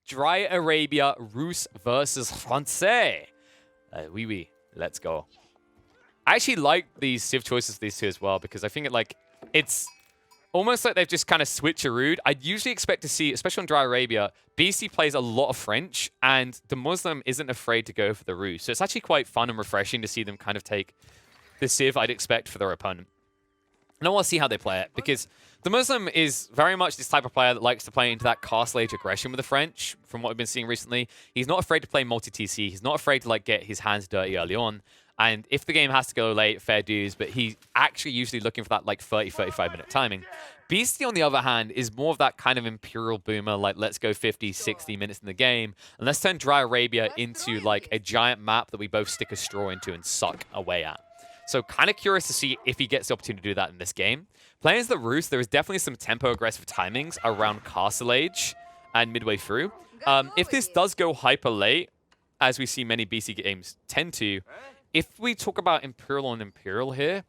Dry Arabia, Rus versus Francais. Oui, oui. Let's go. I actually like these Civ choices, these two as well, because I think it's almost like they've just kind of switcherooed. I'd usually expect to see, especially on Dry Arabia, BC plays a lot of French, and the Muslim isn't afraid to go for the Rus. So it's actually quite fun and refreshing to see them kind of take the Civ I'd expect for their opponent. And I want to see how they play it, because the Muslim is very much this type of player that likes to play into that castle age aggression with the French, from what we've been seeing recently. He's not afraid to play multi-TC. He's not afraid to get his hands dirty early on. And if the game has to go late, fair dues, but he's actually usually looking for that 30, 35-minute timing. Beastie, on the other hand, is more of that kind of Imperial boomer, let's go 50, 60 minutes in the game, and let's turn Dry Arabia into a giant map that we both stick a straw into and suck away at. So kind of curious to see if he gets the opportunity to do that in this game. Playing as the Rus, there is definitely some tempo-aggressive timings around Castle Age and midway through. If this does go hyper late, as we see many BC games tend to, if we talk about Imperial on Imperial here,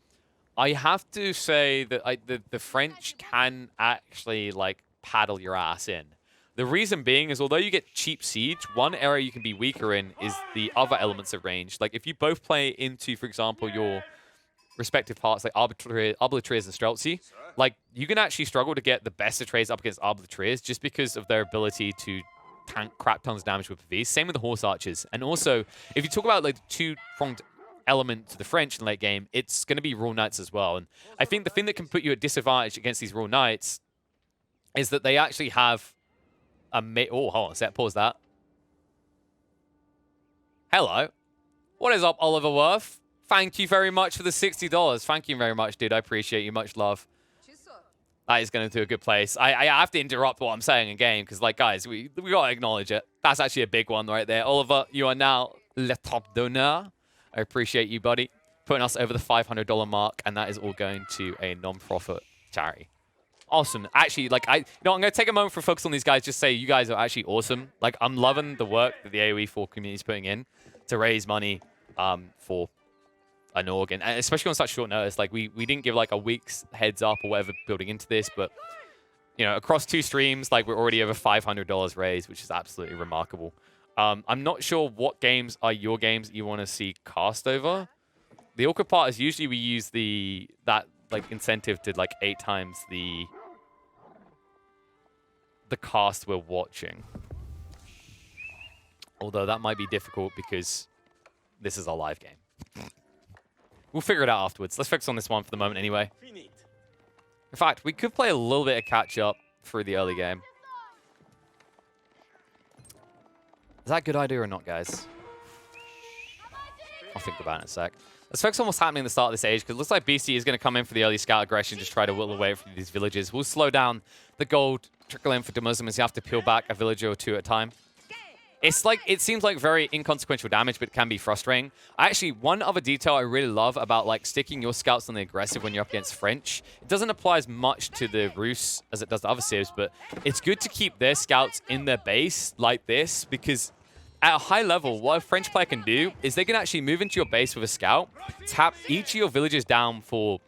I have to say that the French can actually paddle your ass in. The reason being is, although you get cheap siege, one area you can be weaker in is the other elements of range. If you both play into, for example, your respective parts, like Arbitrators and Streltsy, you can actually struggle to get the best of trades up against Arbitrators just because of their ability to tank crap tons of damage with V. Same with the Horse Archers. And also, if you talk about the two-pronged element to the French in late game, it's going to be Royal Knights as well. And I think the thing that can put you at disadvantage against these Royal Knights is that they actually have oh, hold on a sec, pause that. Hello. What is up, Oliver Worth? Thank you very much for the $60. Thank you very much, dude. I appreciate you. Much love. That is going to a good place. I have to interrupt what I'm saying in game because, guys, we got to acknowledge it. That's actually a big one right there. Oliver, you are now le top d'honneur. I appreciate you, buddy. Putting us over the $500 mark, and that is all going to a non-profit charity. Awesome. Actually, I'm going to take a moment for focus on these guys. Just say you guys are actually awesome. I'm loving the work that the AoE4 community is putting in to raise money for an org, and especially on such short notice. We didn't give a week's heads up or whatever building into this, but across 2 streams, we're already over $500 raised, which is absolutely remarkable. I'm not sure what games are your games that you want to see cast over. The awkward part is usually we use that incentive to 8 times the cast we're watching. Although that might be difficult because this is a live game. We'll figure it out afterwards. Let's focus on this one for the moment anyway. In fact, we could play a little bit of catch-up through the early game. Is that a good idea or not, guys? I'll think about it in a sec. Let's focus on what's happening at the start of this age, because it looks like BC is going to come in for the early scout aggression, just try to whittle away from these villages. We'll slow down the gold, trickle in for the Muslims. You have to peel back a villager or 2 at a time. It seems like very inconsequential damage, but it can be frustrating. Actually, one other detail I really love about sticking your scouts on the aggressive when you're up against French, it doesn't apply as much to the Rus as it does to other civs, but it's good to keep their scouts in their base like this, because at a high level, what a French player can do is they can actually move into your base with a scout, tap each of your villagers down for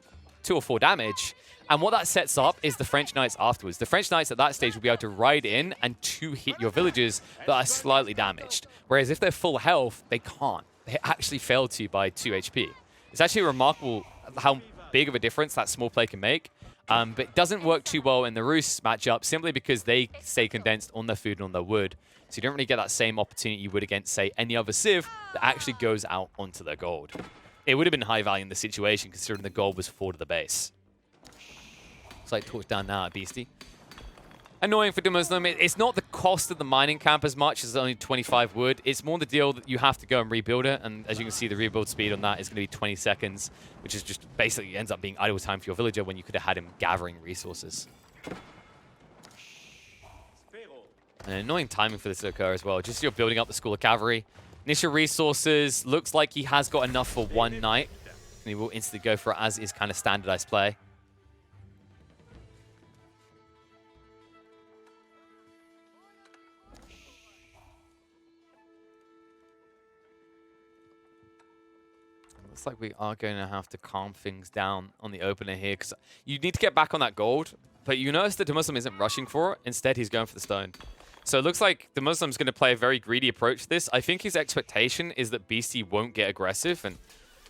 2 or 4 damage, and what that sets up is the French Knights afterwards. The French Knights at that stage will be able to ride in and 2-hit your villagers that are slightly damaged. Whereas if they're full health, they can't. They actually fail to by 2 HP. It's actually remarkable how big of a difference that small play can make. But it doesn't work too well in the Rus matchup simply because they stay condensed on their food and on their wood. So you don't really get that same opportunity you would against, say, any other civ that actually goes out onto their gold. It would have been high value in this situation considering the gold was 4 to the base. It's torch down now at Beastie. Annoying for the Muslim. It's not the cost of the mining camp as much as only 25 wood. It's more the deal that you have to go and rebuild it. And as you can see, the rebuild speed on that is going to be 20 seconds, which is just basically ends up being idle time for your villager when you could have had him gathering resources. And annoying timing for this to occur as well. Just you're building up the School of Cavalry. Initial resources. Looks like he has got enough for 1 night. And he will instantly go for it as is kind of standardized play. Looks like we are going to have to calm things down on the opener here, because you need to get back on that gold. But you notice that the Muslim isn't rushing for it. Instead, he's going for the stone. So it looks like the Muslim's going to play a very greedy approach to this. I think his expectation is that Beastie won't get aggressive. And,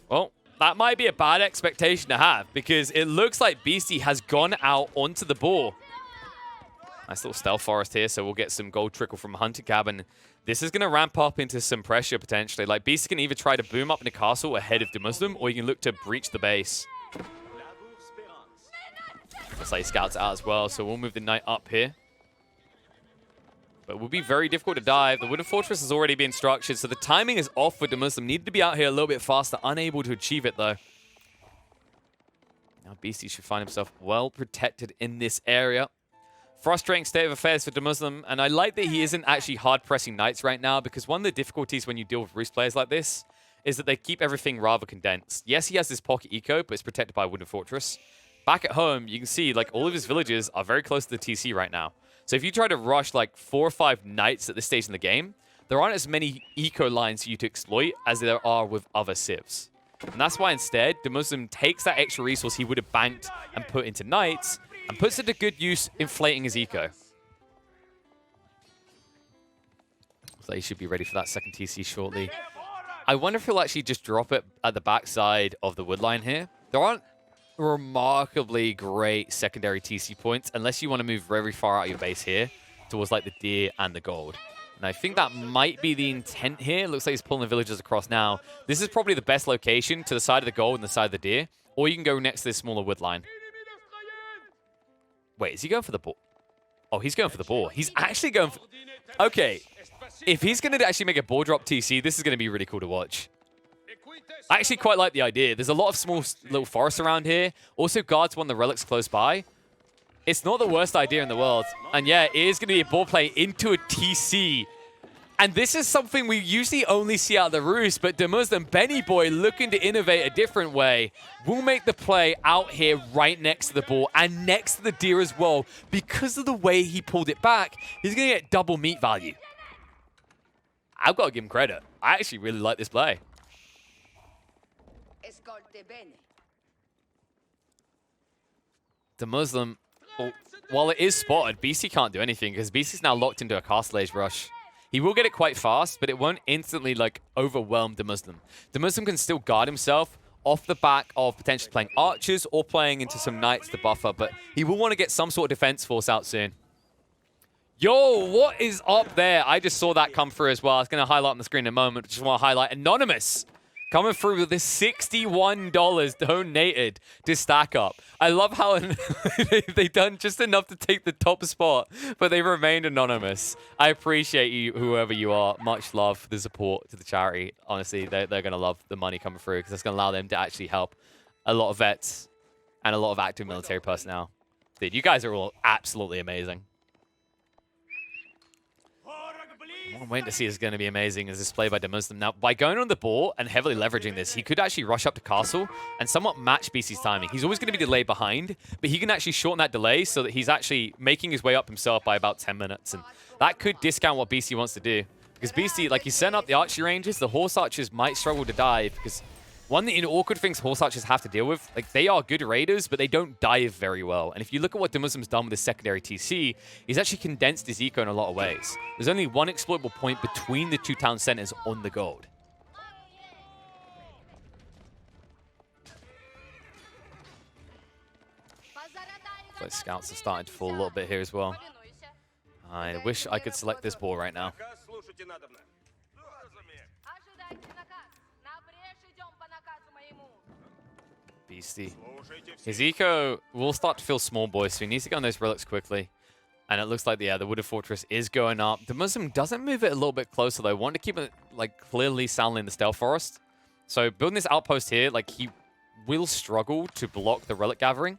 well, that might be a bad expectation to have because it looks like Beastie has gone out onto the boar. Nice little stealth forest here, so we'll get some gold trickle from Hunter Cabin. This is going to ramp up into some pressure potentially. Like, Beastie can either try to boom up in the castle ahead of the Muslim, or you can look to breach the base. Looks like he scouts it out as well, so we'll move the knight up here. But it will be very difficult to dive. The Wooden Fortress has already been structured, so the timing is off with the Muslim. Needed to be out here a little bit faster, unable to achieve it though. Now Beastie should find himself well protected in this area. Frustrating state of affairs for the Muslim, and I like that he isn't actually hard-pressing knights right now, because one of the difficulties when you deal with Roost players like this is that they keep everything rather condensed. Yes, he has this pocket eco, but it's protected by a Wooden Fortress. Back at home, you can see like all of his villages are very close to the TC right now. So if you try to rush like 4 or 5 knights at this stage in the game, there aren't as many eco lines for you to exploit as there are with other civs. And that's why instead, the Muslim takes that extra resource he would have banked and put into knights, and puts it to good use, inflating his eco. So he should be ready for that second TC shortly. I wonder if he'll actually just drop it at the backside of the wood line here. There aren't remarkably great secondary TC points unless you want to move very far out of your base here towards like the deer and the gold. And I think that might be the intent here. It looks like he's pulling the villagers across now. This is probably the best location to the side of the gold and the side of the deer. Or you can go next to this smaller wood line. Wait, is he going for the boar? Oh, he's going for the boar. He's actually going for... Okay, if he's going to actually make a boar drop TC, this is going to be really cool to watch. I actually quite like the idea. There's a lot of small little forests around here. Also, guards want the relics close by. It's not the worst idea in the world. And yeah, it is going to be a boar play into a TC. And this is something we usually only see out of the Roost, but the Muslim Benny Boy, looking to innovate a different way, will make the play out here right next to the boar and next to the deer as well. Because of the way he pulled it back, he's going to get double meat value. I've got to give him credit. I actually really like this play. The Muslim, well, while it is spotted, BC can't do anything because BC's now locked into a Castle Age rush. He will get it quite fast, but it won't instantly like overwhelm the Muslim. The Muslim can still guard himself off the back of potentially playing archers or playing into some knights to buffer, but he will want to get some sort of defense force out soon. Yo, what is up there? I just saw that come through as well. I was going to highlight on the screen in a moment. Just want to highlight Anonymous coming through with this $61 donated to stack up. I love how they've done just enough to take the top spot, but they remained anonymous. I appreciate you, whoever you are. Much love for the support to the charity. Honestly, they're going to love the money coming through because it's going to allow them to actually help a lot of vets and a lot of active military personnel. Dude, you guys are all absolutely amazing. What I'm waiting to see is going to be amazing is this play by the Muslim. Now, by going on the boar and heavily leveraging this, he could actually rush up to castle and somewhat match BC's timing. He's always going to be delayed behind, but he can actually shorten that delay so that he's actually making his way up himself by about 10 minutes. And that could discount what BC wants to do. Because BC, like, he's setting up the archery ranges. The horse archers might struggle to dive because one of the awkward things horse archers have to deal with, like, they are good raiders, but they don't dive very well. And if you look at what the Muslim's done with his secondary TC, he's actually condensed his eco in a lot of ways. There's only one exploitable point between the two town centers on the gold. So scouts are starting to fall a little bit here as well. I wish I could select this ball right now. Beastie. His eco will start to feel small, boys, so he needs to get on those relics quickly. And it looks like, yeah, the Wooded Fortress is going up. The Muslim doesn't move it a little bit closer, though. Want to keep it, like, clearly soundly in the Stealth Forest. So building this outpost here, like, he will struggle to block the relic gathering.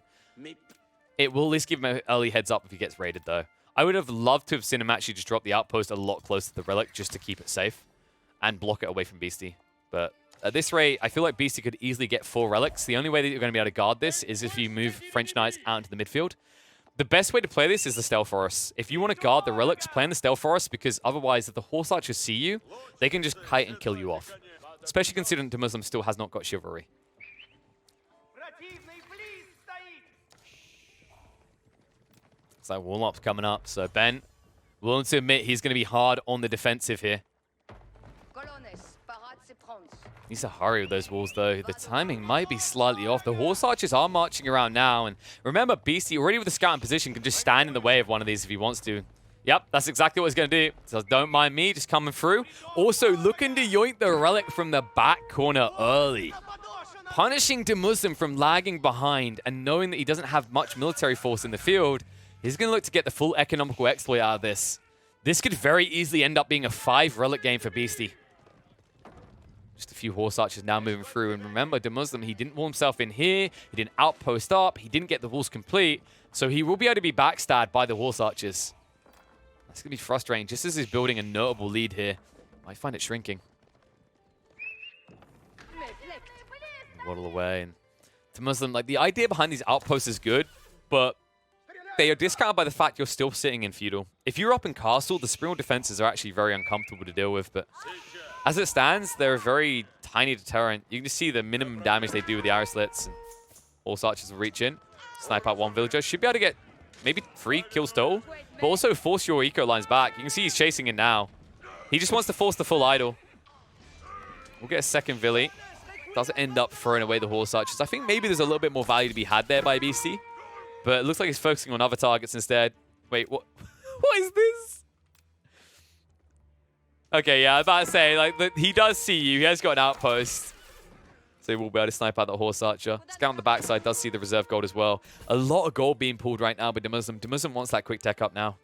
It will at least give him an early heads up if he gets raided, though. I would have loved to have seen him actually just drop the outpost a lot closer to the relic just to keep it safe and block it away from Beastie. But at this rate, I feel like Beastie could easily get 4 relics. The only way that you're going to be able to guard this is if you move French Knights out into the midfield. The best way to play this is the Stealth Forest. If you want to guard the relics, play in the Stealth Forest, because otherwise, if the horse archers see you, they can just kite and kill you off. Especially considering the Muslim still has not got chivalry. It's like warm-up's coming up, so Ben Willing to admit he's going to be hard on the defensive here. Needs to hurry with those walls, though. The timing might be slightly off. The horse archers are marching around now. And remember, Beastie, already with the scout in position, can just stand in the way of one of these if he wants to. Yep, that's exactly what he's going to do. So don't mind me, just coming through. Also, looking to yoink the relic from the back corner early. Punishing Muslim from lagging behind and knowing that he doesn't have much military force in the field, he's going to look to get the full economical exploit out of this. This could very easily end up being a 5 relic game for Beastie. Just a few horse archers now moving through. And remember, Muslim, he didn't wall himself in here. He didn't outpost up. He didn't get the walls complete. So he will be able to be backstabbed by the horse archers. That's going to be frustrating. Just as he's building a notable lead here, might find it shrinking. Waddle away. And to Muslim, like, the idea behind these outposts is good, but they are discounted by the fact you're still sitting in feudal. If you're up in castle, the spring wall defenses are actually very uncomfortable to deal with, but as it stands, they're a very tiny deterrent. You can just see the minimum damage they do with the arrow slits. And horse archers will reach in, snipe out one villager. Should be able to get maybe 3 kills total, but also force your eco lines back. You can see he's chasing in now. He just wants to force the full idol. We'll get a second Villy. Doesn't end up throwing away the horse archers. I think maybe there's a little bit more value to be had there by BC, but it looks like he's focusing on other targets instead. Wait, what? What is this? Okay, yeah, I was about to say, like, he does see you. He has got an outpost. So he will be able to snipe out the horse archer. Scout on the backside does see the reserve gold as well. A lot of gold being pulled right now by Muslim. Muslim wants that quick tech up now.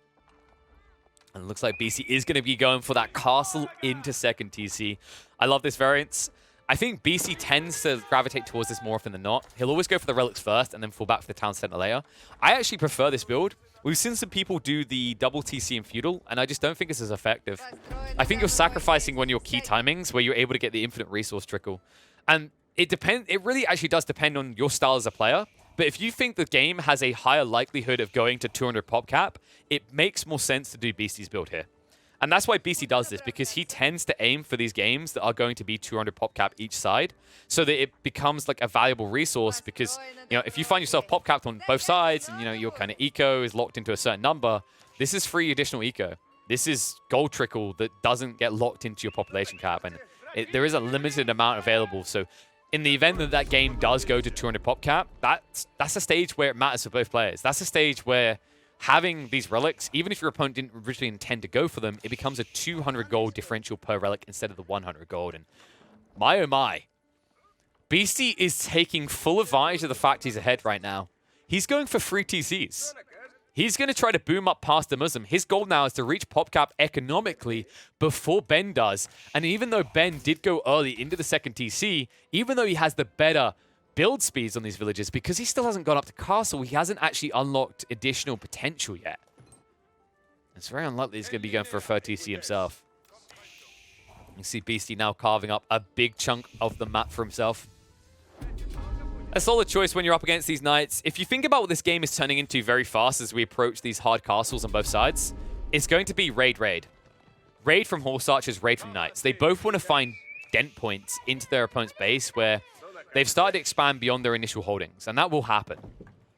And it looks like BC is going to be going for that castle into second TC. I love this variance. I think BC tends to gravitate towards this more often than not. He'll always go for the relics first and then fall back for the town center layer. I actually prefer this build. We've seen some people do the double TC in feudal, and I just don't think it's as effective. I think you're sacrificing one of your key timings where you're able to get the infinite resource trickle. And it really actually does depend on your style as a player. But if you think the game has a higher likelihood of going to 200 pop cap, it makes more sense to do Beastie's build here. And that's why Beastie does this, because he tends to aim for these games that are going to be 200 pop cap each side, so that it becomes like a valuable resource. Because, you know, if you find yourself pop capped on both sides and, you know, your kind of eco is locked into a certain number, this is free additional eco. This is gold trickle that doesn't get locked into your population cap, and there is a limited amount available. So in the event that that game does go to 200 pop cap, that's a stage where it matters for both players. That's a stage where having these relics, even if your opponent didn't originally intend to go for them, it becomes a 200 gold differential per relic instead of the 100 gold. And my oh my, Beastie is taking full advantage of the fact he's ahead right now. He's going for free TCs. He's going to try to boom up past the Muslim. His goal now is to reach pop cap economically before Ben does. And even though Ben did go early into the second TC, even though he has the better build speeds on these villages, because he still hasn't gone up to castle, he hasn't actually unlocked additional potential yet. It's very unlikely he's going to be going for a third TC himself. You see Beastie now carving up a big chunk of the map for himself. A solid choice when you're up against these knights. If you think about what this game is turning into very fast as we approach these hard castles on both sides, it's going to be raid. Raid from horse archers, raid from knights. They both want to find dent points into their opponent's base where they've started to expand beyond their initial holdings, and that will happen.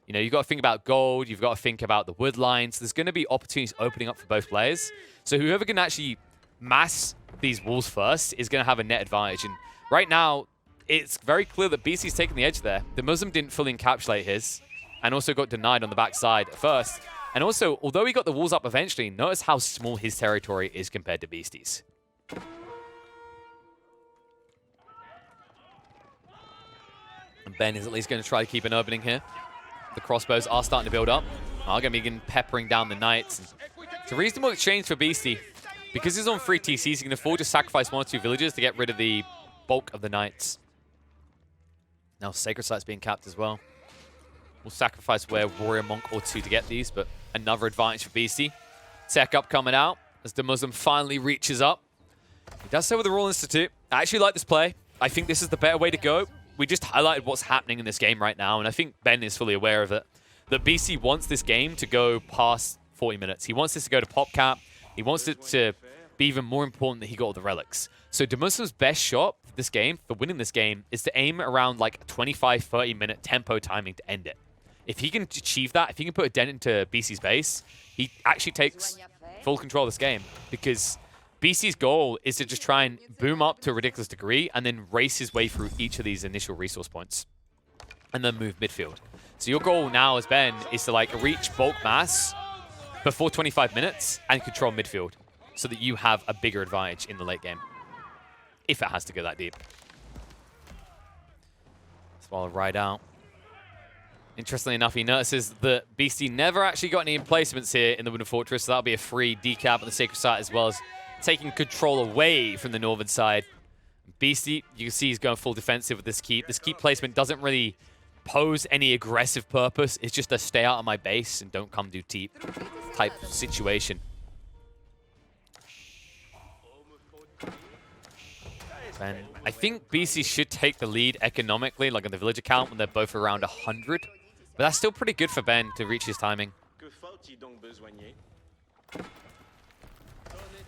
You know, you've got to think about gold, you've got to think about the wood lines. There's going to be opportunities opening up for both players. So whoever can actually mass these walls first is going to have a net advantage. And right now, it's very clear that BC's taking the edge there. The Muslim didn't fully encapsulate his, and also got denied on the backside at first. And also, although he got the walls up eventually, notice how small his territory is compared to Beastie's. And Ben is at least going to try to keep an opening here. The crossbows are starting to build up. Are going to begin peppering down the knights. It's a reasonable exchange for Beastie. Because he's on free TCs, he can afford to sacrifice 1 or 2 villagers to get rid of the bulk of the knights. Now Sacred Site's being capped as well. We'll sacrifice a warrior monk or 2 to get these, but another advantage for Beastie. Tech up coming out as the Muslim finally reaches up. He does so with the Royal Institute. I actually like this play. I think this is the better way to go. We just highlighted what's happening in this game right now, and I think Ben is fully aware of it. That BC wants this game to go past 40 minutes. He wants this to go to pop cap. He wants it to be even more important that he got all the relics. So Muslim's best shot for this game, for winning this game, is to aim around like a 25, 30-minute tempo timing to end it. If he can achieve that, if he can put a dent into BC's base, he actually takes full control of this game, because BC's goal is to just try and boom up to a ridiculous degree and then race his way through each of these initial resource points and then move midfield. So your goal now as Ben is to like reach bulk mass before 25 minutes and control midfield so that you have a bigger advantage in the late game, if it has to go that deep. Swallow right out. Interestingly enough, he notices that Beastie never actually got any emplacements here in the Wooden Fortress, so that'll be a free decap on the Sacred Site, as well as taking control away from the northern side. Beastie, you can see he's going full defensive with this keep. This keep placement doesn't really pose any aggressive purpose. It's just a stay out of my base and don't come do deep type situation. And I think BC should take the lead economically, like on the villager count, when they're both around 100. But that's still pretty good for Ben to reach his timing. You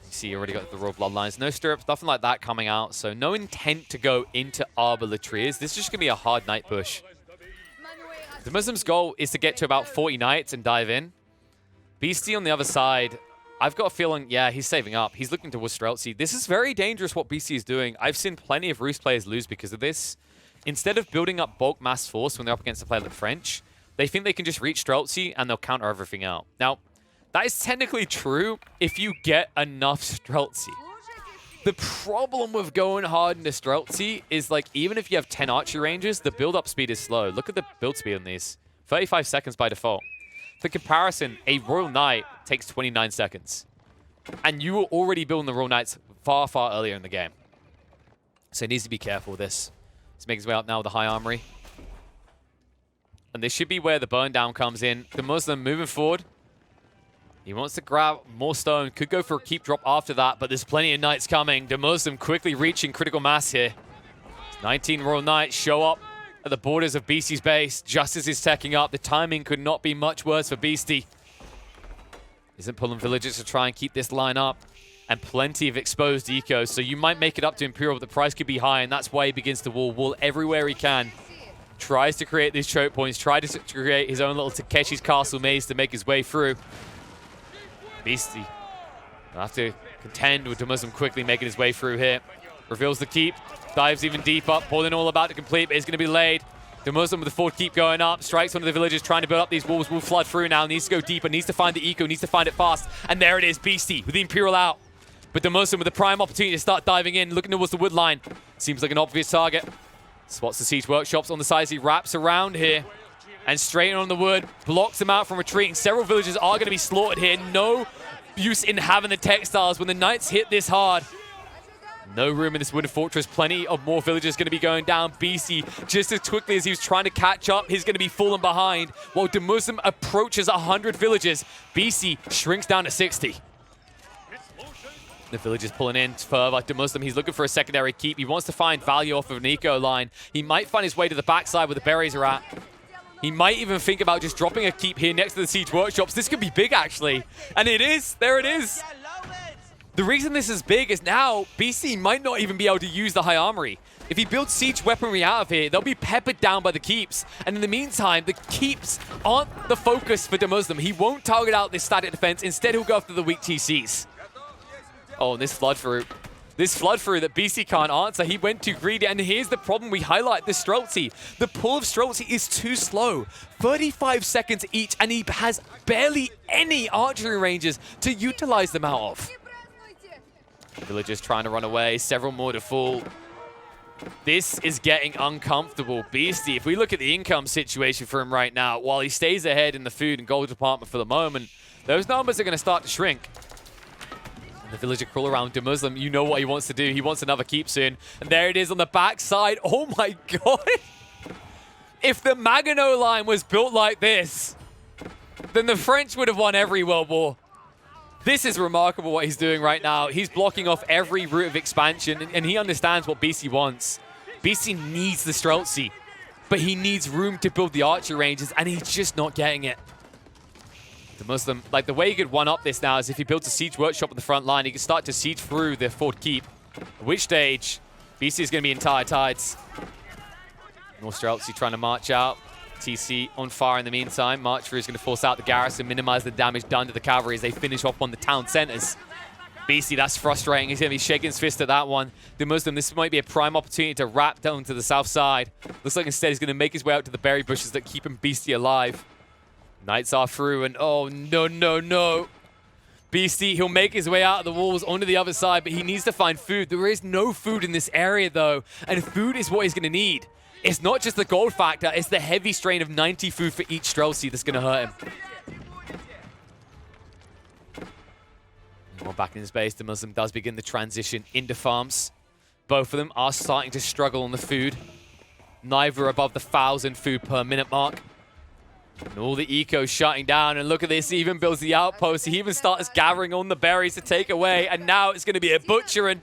see, you already got the Royal Bloodlines. No stirrups, nothing like that coming out. So no intent to go into Arbor Latriers. This is just going to be a hard knight push. The Muslim's goal is to get to about 40 knights and dive in. Beastie on the other side, I've got a feeling, yeah, he's saving up. He's looking towards Streltsy. This is very dangerous what BC is doing. I've seen plenty of Roost players lose because of this. Instead of building up bulk mass force when they're up against a player like French, they think they can just reach Streltsy and they'll counter everything out. Now, that is technically true if you get enough Streltsy. The problem with going hard into Streltsy is, like, even if you have 10 archery ranges, the build-up speed is slow. Look at the build speed on these. 35 seconds by default. For comparison, a Royal Knight takes 29 seconds. And you were already building the Royal Knights far, far earlier in the game. So he needs to be careful with this. He's making his way up now with the High Armory. And this should be where the burn down comes in. The Muslim moving forward. He wants to grab more stone. Could go for a keep drop after that, but there's plenty of knights coming. The Muslim quickly reaching critical mass here. 19 Royal Knights show up at the borders of Beastie's base just as he's teching up. The timing could not be much worse for Beastie. Isn't pulling villagers to try and keep this line up. And plenty of exposed eco, so you might make it up to Imperial, but the price could be high, and that's why he begins to wall everywhere he can. Tries to create these choke points, tries to create his own little Takeshi's Castle maze to make his way through. Beastie will have to contend with the Muslim quickly making his way through here. Reveals the keep, dives even deeper, pulling all about to complete, but it's going to be laid. The Muslim with the forward keep going up, strikes one of the villagers trying to build up these walls, will flood through now, needs to go deeper, needs to find the eco, needs to find it fast. And there it is, Beastie with the Imperial out. But the Muslim with the prime opportunity to start diving in, looking towards the wood line. Seems like an obvious target. Spots the siege workshops on the sides. He wraps around here and straight on the wood, blocks them out from retreating. Several villagers are going to be slaughtered here. No use in having the textiles when the knights hit this hard. No room in this wooden fortress. Plenty of more villagers going to be going down. BC, just as quickly as he was trying to catch up, he's going to be falling behind. While the Muslim approaches 100 villagers, BC shrinks down to 60. The villagers pulling in further to Muslim. He's looking for a secondary keep. He wants to find value off of an eco line. He might find his way to the backside where the berries are at. He might even think about just dropping a keep here next to the siege workshops. This could be big, actually. And it is. There it is. The reason this is big is now BC might not even be able to use the High Armory. If he builds siege weaponry out of here, they'll be peppered down by the keeps. And in the meantime, the keeps aren't the focus for the Muslim. He won't target out this static defense. Instead, he'll go after the weak TCs. Oh, and this flood through. This flood through that BC can't answer. He went too greedy, and here's the problem we highlight, this Streltsy. The pull of Streltsy is too slow. 35 seconds each, and he has barely any archery ranges to utilize them out of. The villagers trying to run away, several more to fall. This is getting uncomfortable. Beastie, if we look at the income situation for him right now, while he stays ahead in the food and gold department for the moment, those numbers are going to start to shrink. The villager crawl around to Muslim. You know what he wants to do. He wants another keep soon. And there it is on the backside. Oh my god. If the Maginot line was built like this, then the French would have won every World War. This is remarkable what he's doing right now. He's blocking off every route of expansion, and he understands what BC wants. BC needs the Streltsy, but he needs room to build the archer ranges, and he's just not getting it. The Muslim, like the way he could one-up this now is if he builds a siege workshop on the front line, he can start to siege through the fort keep. At which stage, BC is going to be in tired tides. More Streltsy trying to march out. TC on fire in the meantime. Marcher is going to force out the garrison, minimize the damage done to the cavalry as they finish off on the town centers. Beastie, that's frustrating. He's going to be shaking his fist at that one. The Muslim, this might be a prime opportunity to wrap down to the south side. Looks like instead he's going to make his way out to the berry bushes that keep him Beastie alive. Knights are through, and oh, no, no, no. Beastie, he'll make his way out of the walls onto the other side, but he needs to find food. There is no food in this area, though, and food is what he's going to need. It's not just the gold factor, it's the heavy strain of 90 food for each Streltsy that's going to hurt him. Well, back in his base, the Muslim does begin the transition into farms. Both of them are starting to struggle on the food. Neither are above the 1,000 food per minute mark. And all the eco shutting down, and look at this, he even builds the outpost. He even starts gathering on the berries to take away, and now it's going to be a butchering.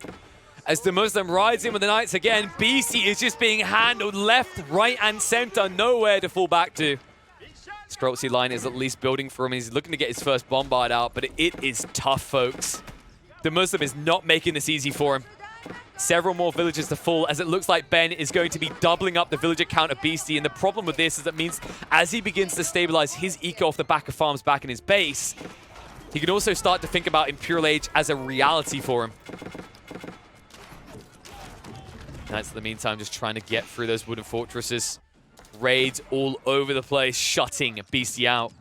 As the Muslim rides in with the Knights again, Beastie is just being handled left, right, and center. Nowhere to fall back to. Streltsy line is at least building for him. He's looking to get his first bombard out, but it is tough, folks. The Muslim is not making this easy for him. Several more villagers to fall, as it looks like Ben is going to be doubling up the villager count of Beastie. And the problem with this is it means as he begins to stabilize his eco off the back of farms back in his base, he can also start to think about Imperial Age as a reality for him. Knights in the meantime just trying to get through those wooden fortresses. Raids all over the place, shutting Beastie out.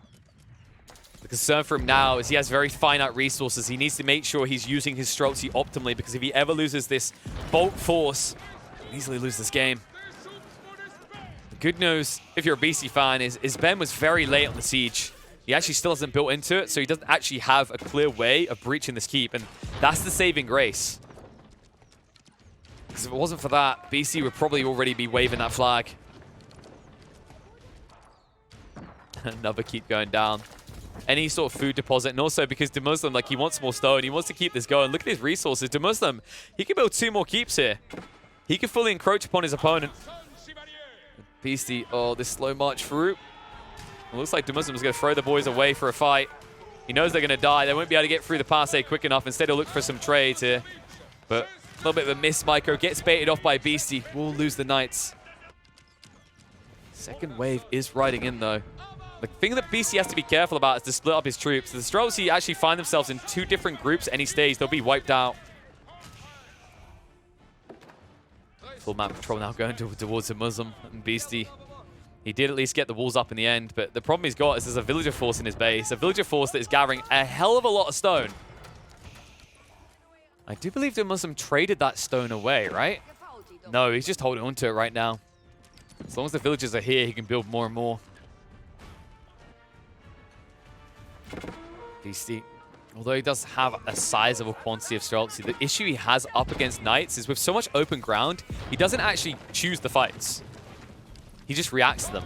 The concern for him now is he has very finite resources. He needs to make sure he's using his Streltsy optimally, because if he ever loses this bulk force, he'll easily lose this game. The good news, if you're a Beastie fan, is Ben was very late on the siege. He actually still hasn't built into it, so he doesn't actually have a clear way of breaching this keep, and that's the saving grace. Because if it wasn't for that, Beastie would probably already be waving that flag. Another keep going down. Any sort of food deposit, and also because the Muslim, like, he wants more stone, he wants to keep this going. Look at his resources. The Muslim, he can build 2 more keeps here. He can fully encroach upon his opponent. Beastie, oh, this slow march through. It looks like the Muslim is going to throw the boys away for a fight. He knows they're going to die. They won't be able to get through the passe quick enough. Instead, he'll look for some trades here. But a little bit of a miss. Micro gets baited off by Beastie. We'll lose the Knights. Second wave is riding in, though. The thing that Beastie has to be careful about is to split up his troops. The Streltsy actually find themselves in 2 different groups any stage. They'll be wiped out. Full map control now going towards the Muslim and Beastie. He did at least get the walls up in the end, but the problem he's got is there's a villager force in his base. A villager force that is gathering a hell of a lot of stone. I do believe the Muslim traded that stone away, right? No, he's just holding on to it right now. As long as the villagers are here, he can build more and more. Beastie, although he does have a sizable quantity of Streltsy, the issue he has up against Knights is with so much open ground, he doesn't actually choose the fights. He just reacts to them.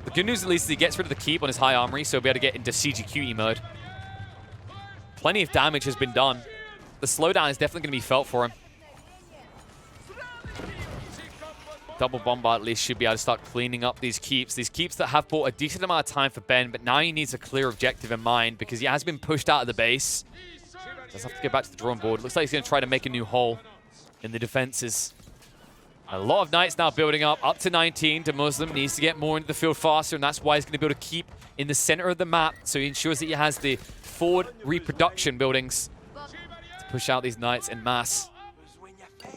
The good news, at least, is he gets rid of the keep on his high armory, so he'll be able to get into CGQE mode. Plenty of damage has been done. The slowdown is definitely going to be felt for him. Double bombard at least should be able to start cleaning up these keeps. These keeps that have bought a decent amount of time for Ben, but now he needs a clear objective in mind because he has been pushed out of the base. Does have to get back to the drawing board. Looks like he's going to try to make a new hole in the defenses. A lot of Knights now building up to 19. The Muslim needs to get more into the field faster, and that's why he's going to be able to keep in the center of the map, so he ensures that he has the forward reproduction buildings to push out these Knights en masse.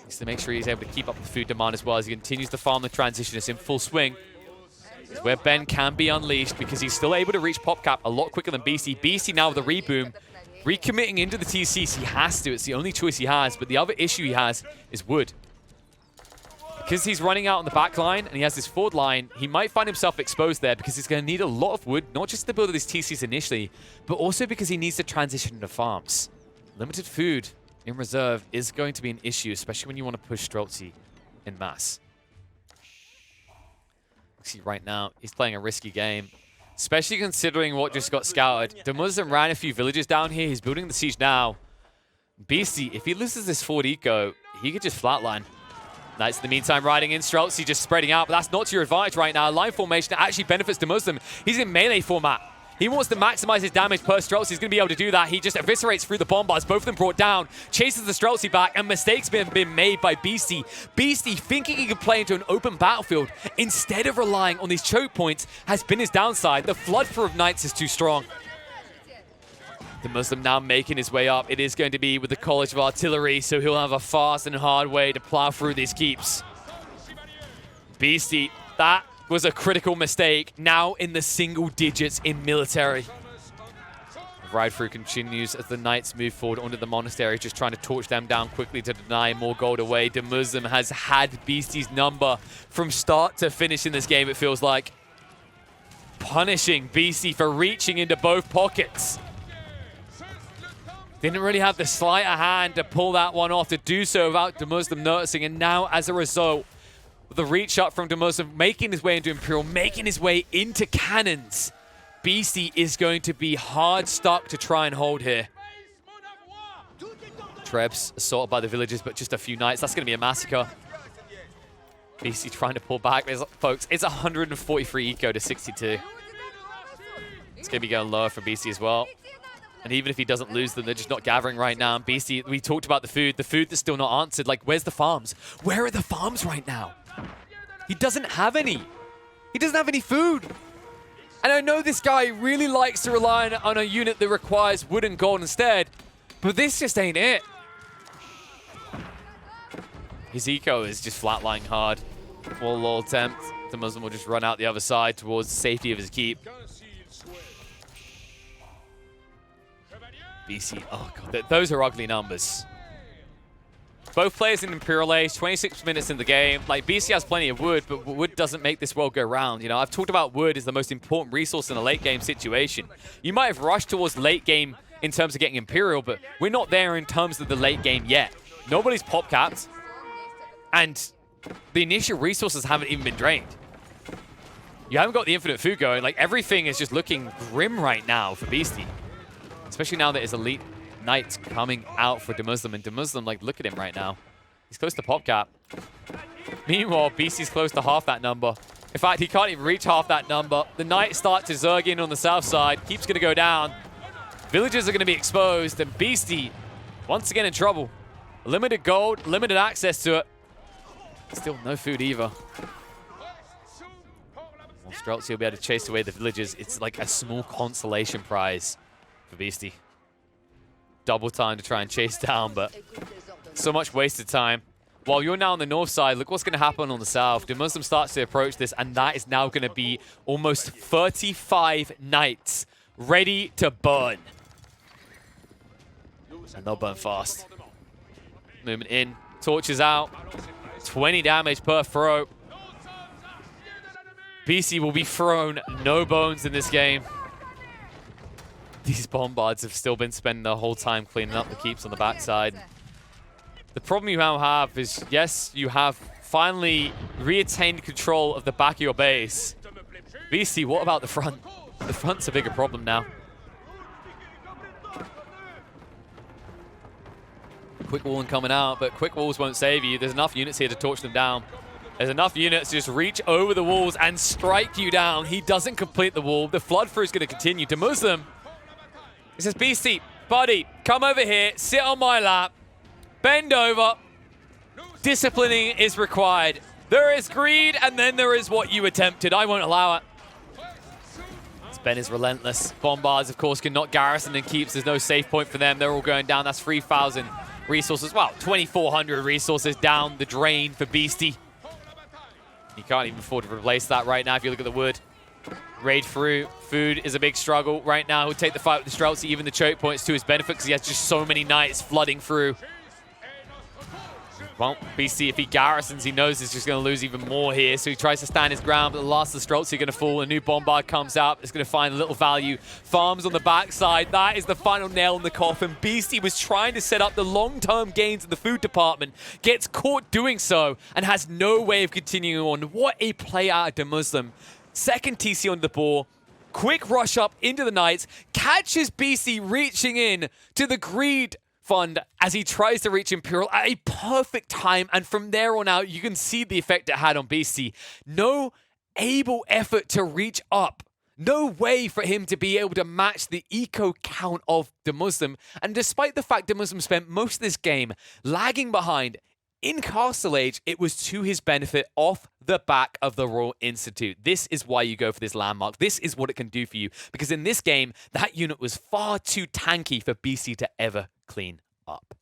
Needs to make sure he's able to keep up the food demand as well as he continues to farm the transition. It's in full swing. It's where Ben can be unleashed because he's still able to reach pop cap a lot quicker than Beastie. Beastie now with the reboom, recommitting into the TCs. He has to. It's the only choice he has. But the other issue he has is wood. Because he's running out on the back line and he has this forward line, he might find himself exposed there because he's going to need a lot of wood, not just to build these TCs initially, but also because he needs to transition into farms. Limited food in reserve is going to be an issue, especially when you want to push Streltsy en masse. See, right now, he's playing a risky game, especially considering what just got scouted. The Muslim ran a few villages down here. He's building the siege now. Beastie, if he loses this forward eco, he could just flatline. Knights in the meantime riding in. Streltsy just spreading out, but that's not to your advantage right now. Line formation actually benefits the Muslim. He's in melee format. He wants to maximize his damage per Streltsy. He's going to be able to do that. He just eviscerates through the bombards. Both of them brought down. Chases the Streltsy back, and mistakes have been made by Beastie. Beastie, thinking he could play into an open battlefield, instead of relying on these choke points, has been his downside. The flood through of Knights is too strong. The Muslim now making his way up. It is going to be with the College of Artillery, so he'll have a fast and hard way to plow through these keeps. Beastie, that was a critical mistake. Now in the single digits in military. Ride through continues as the Knights move forward onto the monastery, just trying to torch them down quickly to deny more gold away. The Muslim has had Beastie's number from start to finish in this game, it feels like. Punishing Beastie for reaching into both pockets. Didn't really have the sleight of hand to pull that one off, to do so without the Muslim noticing. And now, as a result, the reach up from the Muslim, making his way into Imperial, making his way into cannons. Beastie is going to be hard stuck to try and hold here. Trebs assaulted by the villagers, but just a few Knights. That's going to be a massacre. Beastie trying to pull back. Folks, it's 143 eco to 62. It's going to be going lower for Beastie as well. And even if he doesn't lose them, they're just not gathering right now. And Beastie, we talked about the food that's still not answered. Like, where's the farms? Where are the farms right now? He doesn't have any. He doesn't have any food. And I know this guy really likes to rely on a unit that requires wood and gold instead, but this just ain't it. His eco is just flatlining hard. Wall attempt. The Muslim will just run out the other side towards the safety of his keep. BC, oh god, those are ugly numbers. Both players in Imperial Age, 26 minutes in the game. Like, BC has plenty of wood, but wood doesn't make this world go round. You know, I've talked about wood as the most important resource in a late game situation. You might have rushed towards late game in terms of getting Imperial, but we're not there in terms of the late game yet. Nobody's pop capped, and the initial resources haven't even been drained. You haven't got the infinite food going. Like, everything is just looking grim right now for Beastie. Especially now that his elite Knights coming out for the Muslim. And the Muslim, like, look at him right now. He's close to pop cap. Meanwhile, Beastie's close to half that number. In fact, he can't even reach half that number. The Knights start to zerg in on the south side. Keep's going to go down. Villagers are going to be exposed. And Beastie, once again in trouble. Limited gold, limited access to it. Still no food either. Well, Streltsy will be able to chase away the villagers. It's like a small consolation prize for Beastie. Double time to try and chase down, but so much wasted time. While you're now on the north side, look what's going to happen on the south. The Muslim starts to approach this, and that is now going to be almost 35 Knights ready to burn. And they'll burn fast. Movement in, torches out. 20 damage per throw. BC will be thrown no bones in this game. These bombards have still been spending the whole time cleaning up the keeps on the backside. The problem you now have is, yes, you have finally reattained control of the back of your base. BC, what about the front? The front's a bigger problem now. Quick wall coming out, but quick walls won't save you. There's enough units here to torch them down. There's enough units to just reach over the walls and strike you down. He doesn't complete the wall. The flood through is going to continue. To Muslim, he says, BC, buddy, come over here, sit on my lap, bend over. Disciplining is required. There is greed, and then there is what you attempted. I won't allow it. Ben is relentless. Bombards, of course, cannot garrison and keeps. There's no safe point for them. They're all going down. That's 3,000 resources. Wow, 2,400 resources down the drain for Beastie. You can't even afford to replace that right now if you look at the wood. Raid through. Food is a big struggle right now. He'll take the fight with the Streltsy, even the choke points to his benefit because he has just so many Knights flooding through. Well, BC, if he garrisons, he knows he's just going to lose even more here. So he tries to stand his ground, but the last of the Streltsy are going to fall. A new bombard comes out. It's going to find a little value. Farms on the backside. That is the final nail in the coffin. Beastie was trying to set up the long-term gains in the food department. Gets caught doing so and has no way of continuing on. What a play out of the Muslim. Second TC on the ball. Quick rush up into the Knights. Catches BC reaching in to the greed fund as he tries to reach Imperial at a perfect time, and from there on out you can see the effect it had on BC. No able effort to reach up No way for him to be able to match the eco count of the Muslim. And despite the fact the Muslim spent most of this game lagging behind, in Castle Age, it was to his benefit off the back of the Royal Institute. This is why you go for this landmark. This is what it can do for you. Because in this game, that unit was far too tanky for BC to ever clean up.